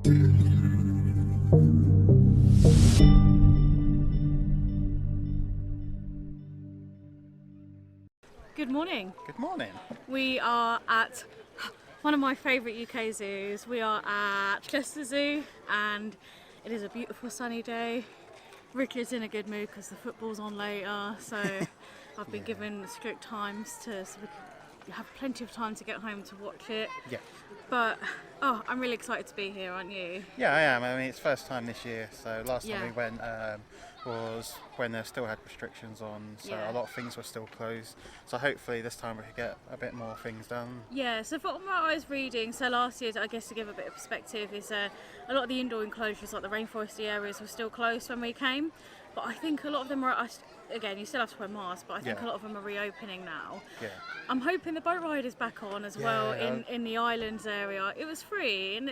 Good morning. Good morning. We are at one of my favourite UK zoos. We are at Chester Zoo and it is a beautiful sunny day. Rick is in a good mood because the football's on later, so I've been given strict times to so we have plenty of time to get home to watch it. Yeah. But I'm really excited to be here, aren't you? Yeah, I am. I mean, it's first time this year, so last time Yeah. we went was when they still had restrictions on, so Yeah. a lot of things were still closed. So hopefully this time we could get a bit more things done. Yeah, so from what I was reading, so last year, I guess to give a bit of perspective, is a lot of the indoor enclosures, like the rainforesty areas, were still closed when we came. But I think a lot of them are, again, you still have to wear masks, but I think Yeah. a lot of them are reopening now. Yeah. I'm hoping the boat ride is back on as well in the islands area. It was free and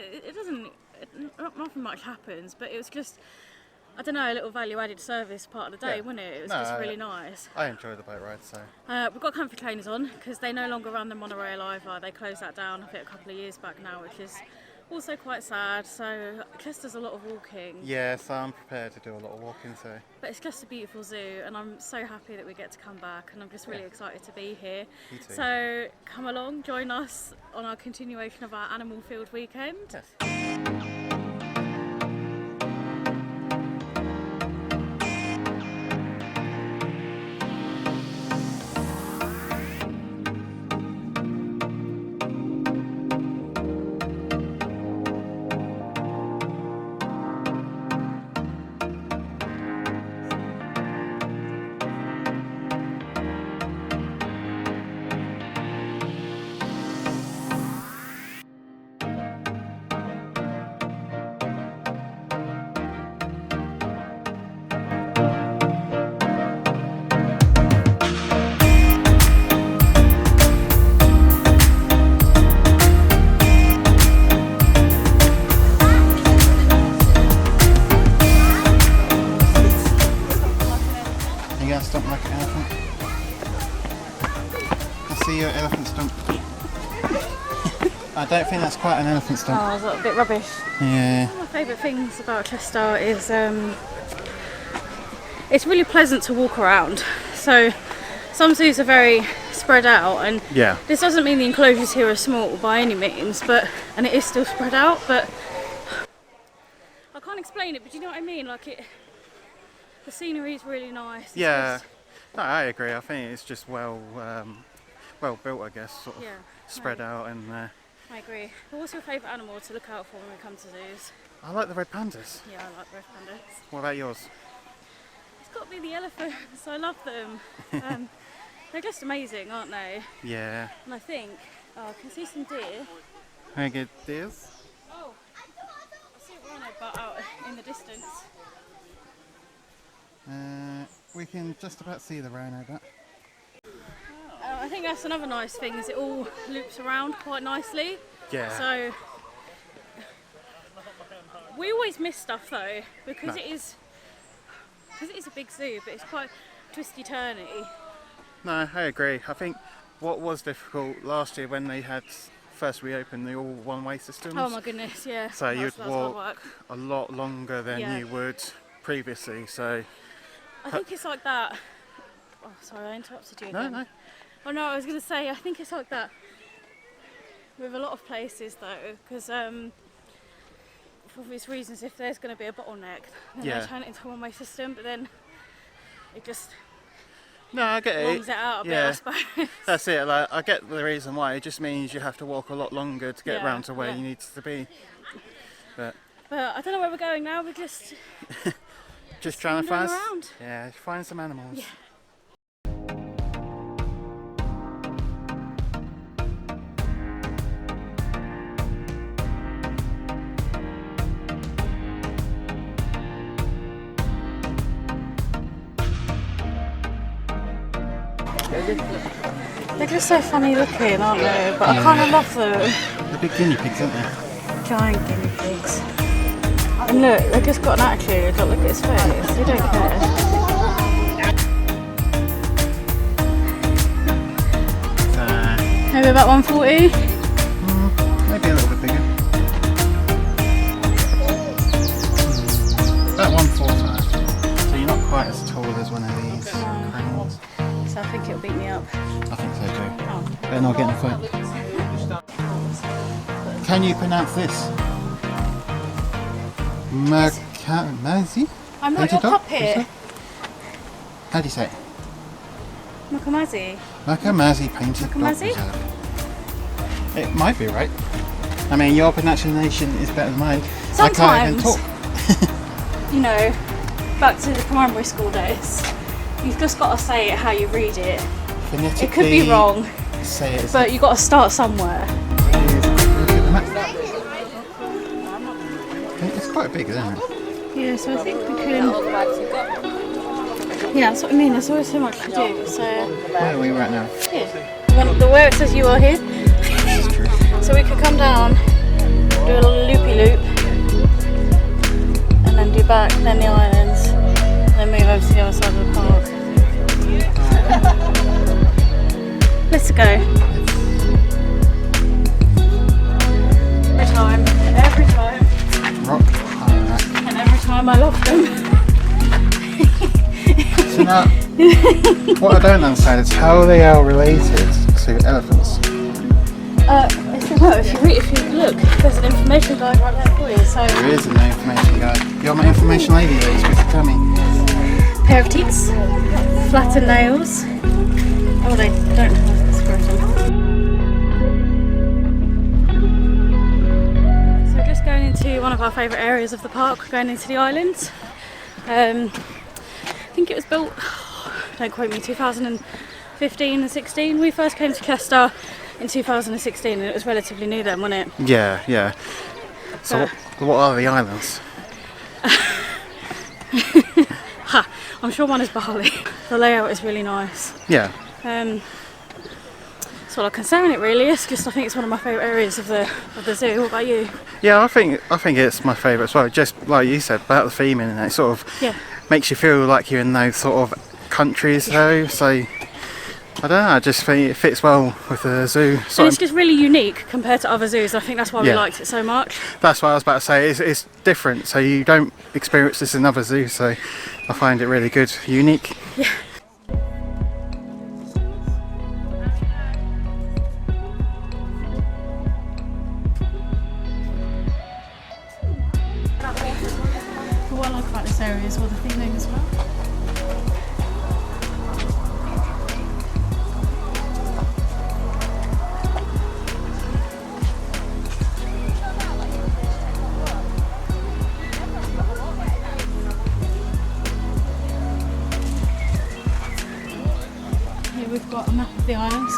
nothing much happens, but it was just, I don't know, a little value-added service part of the day, Yeah. wasn't it? It was No, just really nice. I enjoy the boat ride, so. We've got comfy trainers on because they no longer run the monorail either. They closed that down, I think, a couple of years back now, which is also quite sad. So just there's a lot of walking. Yeah, so I'm prepared to do a lot of walking, so. But it's just a beautiful zoo and I'm so happy that we get to come back and I'm just really excited to be here. Me too. So come along, join us on our continuation of our Animal Field weekend. Yes. You gonna stomp like an elephant? I see your elephant stomp. I don't think that's quite an elephant stomp. Oh, is that a bit rubbish? Yeah. One of my favourite things about Chester is it's really pleasant to walk around. So some zoos are very spread out and Yeah. this doesn't mean the enclosures here are small by any means, and it is still spread out, but I can't explain it, but do you know what I mean? Like the scenery is really nice. It's Yeah. just- No, I agree. I think it's just well built, I guess, sort of Yeah, spread no. out, and I agree. But what's your favourite animal to look out for when we come to zoos? I like the red pandas. Yeah, I like red pandas. What about yours? It's got to be the elephants. I love them. They're just amazing, aren't they? Yeah. And I think, I can see some deer. Very good, dears. Oh, I see a rhino butt out in the distance. We can just about see the rhino but I think that's another nice thing, is it all loops around quite nicely. Yeah. So we always miss stuff though, because No. it is a big zoo, but it's quite twisty turny. No, I agree. I think what was difficult last year when they had first reopened the all one-way systems. Oh my goodness, yeah. So That's you'd hard walk work. a lot longer than Yeah. you would previously. So I think it's like that. Oh, sorry, I interrupted you no, again. no. Oh no, I was going to say, I think it's like that with a lot of places though, because for obvious reasons, if there's going to be a bottleneck, then Yeah. they turn it into a one-way system, but then it just No, I get longs it. it out a bit, Yeah. I suppose. That's it. Like I get the reason why. It just means you have to walk a lot longer to get Yeah, round to where yeah. you need to be. But But I don't know where we're going now, we're just just trying to find, wandering around. yeah, find some animals. Yeah. They're just so funny looking, aren't they? But I kind of love them. The big guinea pigs, aren't they? Giant guinea pigs. And look, they've just got an attitude. Look at his face. He don't care. Maybe about 140. Maybe a little bit bigger. one of these cranes. So I think it'll beat me up. I think so too. Oh. Better not get in a fight. Can you pronounce this? Makamazi? I'm not your puppet. How do you say it? Makamazi. Makamazi painted Makamazi? dog reserve. It might be right. I mean, your pronunciation is better than mine. Sometimes, I can't even talk. You know, back to the primary school days, you've just got to say it how you read it. Phonetically, It could be wrong, say it, but you've got to start somewhere. It's quite big, isn't it? Yeah, so I think we can... Yeah, that's what I mean, there's always so much to do, so... Where are we right now? Here. The where it says you are here. That's true. So we could come down, do a little loopy-loop, and then do back, then the islands, and then move over to the other side of the park. Let's go. Every time. Rock. Alright. And every time I love them. So now, what I don't understand is how they are related to elephants. If you look, there's an information guide right there for you. So There is an information guide. You're my information lady, that you're supposed to tell me. pair of teats, flattened nails. Oh, they don't have scrotum. So just going into one of our favourite areas of the park, going into the islands. I think it was built, don't quote me, 2015 and 16. We first came to Chester in 2016 and it was relatively new then, wasn't it? Yeah, yeah. So what are the islands? Ha! I'm sure one is Bali. The layout is really nice. Yeah. That's all I can say on it really. It's just I think it's one of my favourite areas of the zoo. What about you? Yeah, I think it's my favourite as well. Just like you said about the theming and it sort of makes you feel like you're in those sort of countries though. So I don't know, I just think it fits well with the zoo. And it's just really unique compared to other zoos. I think that's why we liked it so much. That's what I was about to say. It's different, so you don't experience this in other zoos. So I find it really good, unique. Yeah. What I like about this area is all the theming as well. Here we've got a map of the islands.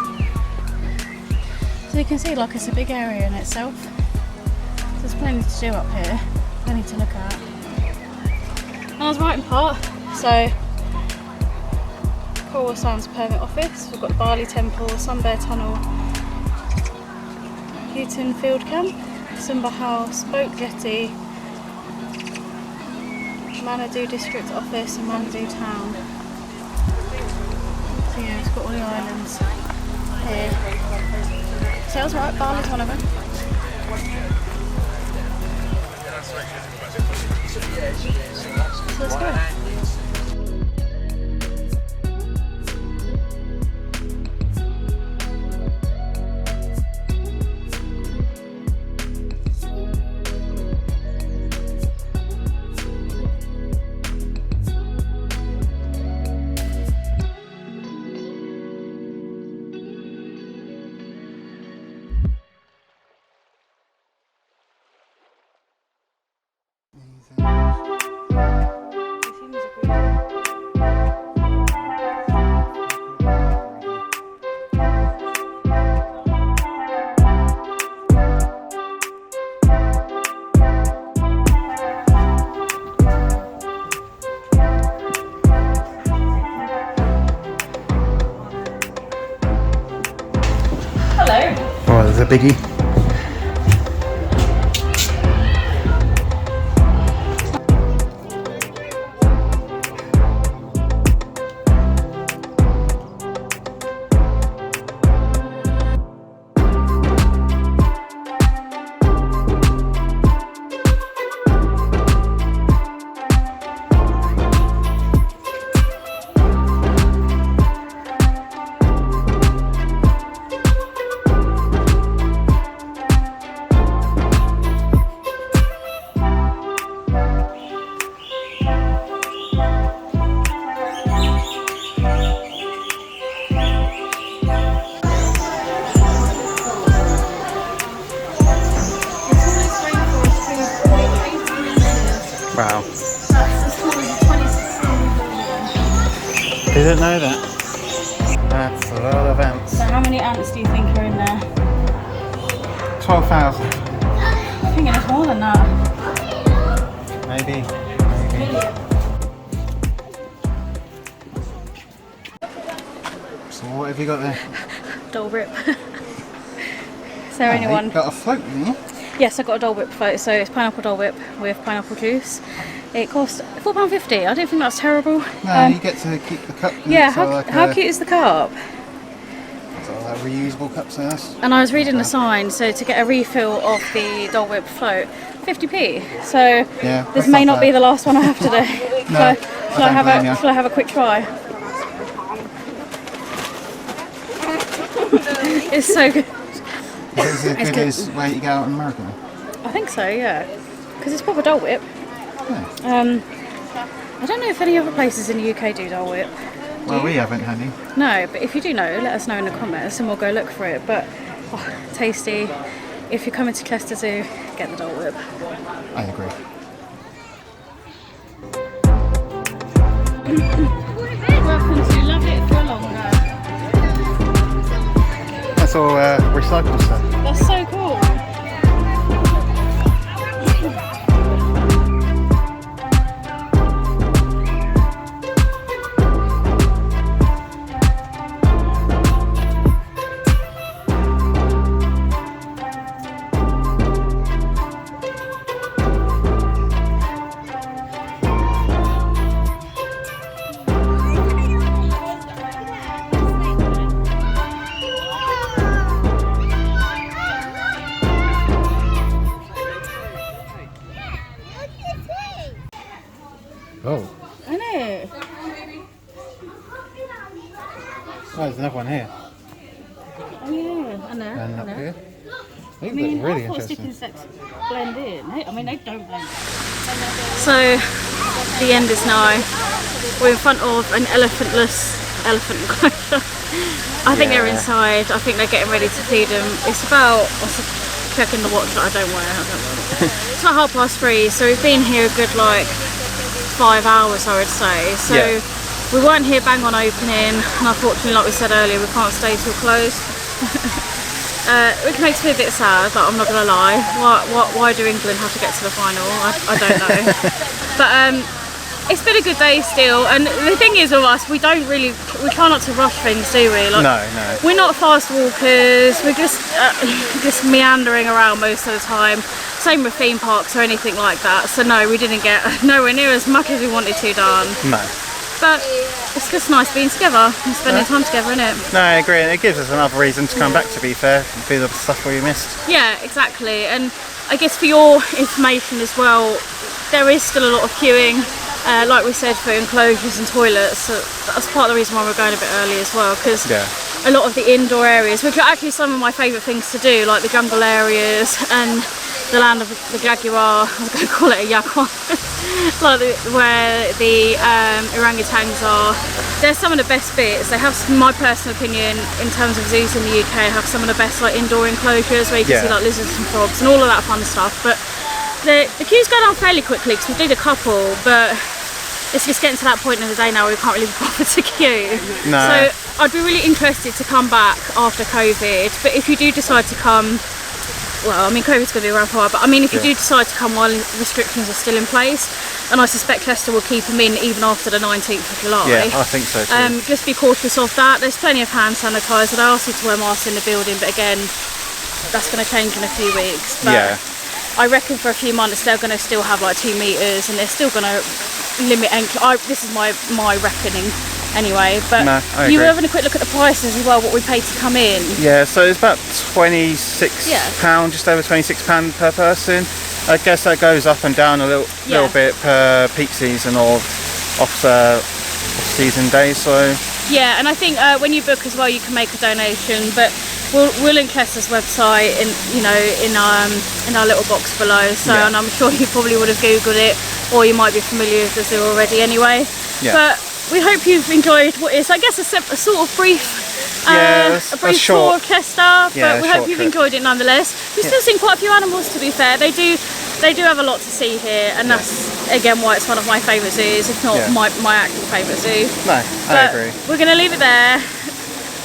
So you can see like it's a big area in itself. So there's plenty to do up here, plenty to look at. And I was right in part, so Coral Sands Permit Office, we've got the Bali Temple, Sun Bear Tunnel, Houghton Field Camp, Sumba House, Boat Jetty, Manado District Office and Manado Town. So yeah, it's got all the islands here. So I was right, Bali's one of them. So let's go. Hello. Oh, there's a biggie. Wow. That's as tall as a 2016 building. Didn't know that. That's a lot of ants. So how many ants do you think are in there? 12,000. I think it's more than that. Maybe. So what have you got there? Dole Whip. Is there anyone? You've got a float, didn't you? Yes, I got a Dole Whip float. So it's pineapple Dole Whip with pineapple juice. It cost £4.50. I don't think that's terrible. No, you get to keep the cup. Yeah, how cute is the cup? Sort of like reusable cups, I guess. And I was reading the sign, so to get a refill of the Dole Whip float, 50p. So Yeah, this may not be the last one I have today. No, Shall I have a quick try? It's so good. Is it as good as where you go out in America? I think so, yeah. Because it's proper Dole Whip. Yeah. I don't know if any other places in the UK do Dole Whip. Well, we haven't, honey. No, but if you do know, let us know in the comments and we'll go look for it. But tasty. If you're coming to Chester Zoo, get the Dole Whip. I agree. Welcome to Love It for Longer. That's all recycled stuff. That's so cool. Oh. I know. Oh, there's another one here. Oh yeah, I know. And up here. They I mean, look really I thought interesting. stick insects blend in. I mean, they don't blend in. So, the end is nigh. We're in front of an elephantless elephant enclosure. I think they're inside. I think they're getting ready to feed them. It's about, checking the watch that I don't wear. It's about 3:30, so we've been here a good like 5 hours, I would say. So we weren't here bang on opening, and unfortunately, like we said earlier, we can't stay till close. Which makes me a bit sad, but I'm not gonna lie. Why do England have to get to the final? I don't know. But it's been a good day still, and the thing is with us, we try not to rush things, do we? Like, No. we're not fast walkers. We're just meandering around most of the time. Same with theme parks or anything like that. So no, we didn't get nowhere near as much as we wanted to done. No. But it's just nice being together and spending time together, isn't it? No, I agree, and it gives us another reason to come back, to be fair, and do the stuff we missed. Yeah, exactly. And I guess for your information as well, there is still a lot of queuing, like we said, for enclosures and toilets. So that's part of the reason why we're going a bit early as well, because a lot of the indoor areas, which are actually some of my favourite things to do, like the jungle areas and the land of the jaguar, I was going to call it a jaguar, like where the orangutans are. They're some of the best bits. They have, in my personal opinion, in terms of zoos in the UK, have some of the best like indoor enclosures where you can see like lizards and frogs and all of that fun stuff. But the queues go down fairly quickly because we did a couple, but it's just getting to that point in the day now where we can't really bother to queue. No. So I'd be really interested to come back after COVID, but if you do decide to come, well, I mean, COVID's going to be around for a while, but I mean, if you do decide to come while restrictions are still in place, and I suspect Chester will keep them in even after the 19th of July. Yeah, I think so too. Just be cautious of that. There's plenty of hand sanitizer. They ask you to wear masks in the building, but again, that's going to change in a few weeks. But I reckon for a few months they're going to still have like 2 meters, and they're still going to limit this is my reckoning anyway. But you were having a quick look at the prices as well, what we paid to come in. Yeah, so it's about £26, just over £26 per person. I guess that goes up and down a little bit per peak season or off-season days. So yeah, and I think when you book as well, you can make a donation. But we'll link Chester's website in our little box below. So and I'm sure you probably would have googled it, or you might be familiar with the zoo already anyway. But we hope you've enjoyed what is, I guess, a sort of brief. A brief tour of Chester, but we hope you've enjoyed it nonetheless. We've still seen quite a few animals, to be fair. They do they do have a lot to see here, and that's again why it's one of my favourite zoos, if not my actual favourite zoo. No, I agree. We're going to leave it there.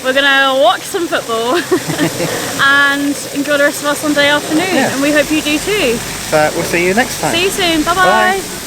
We're going to watch some football and enjoy the rest of our Sunday afternoon, and we hope you do too. So we'll see you next time. See you soon. Bye-bye. Bye.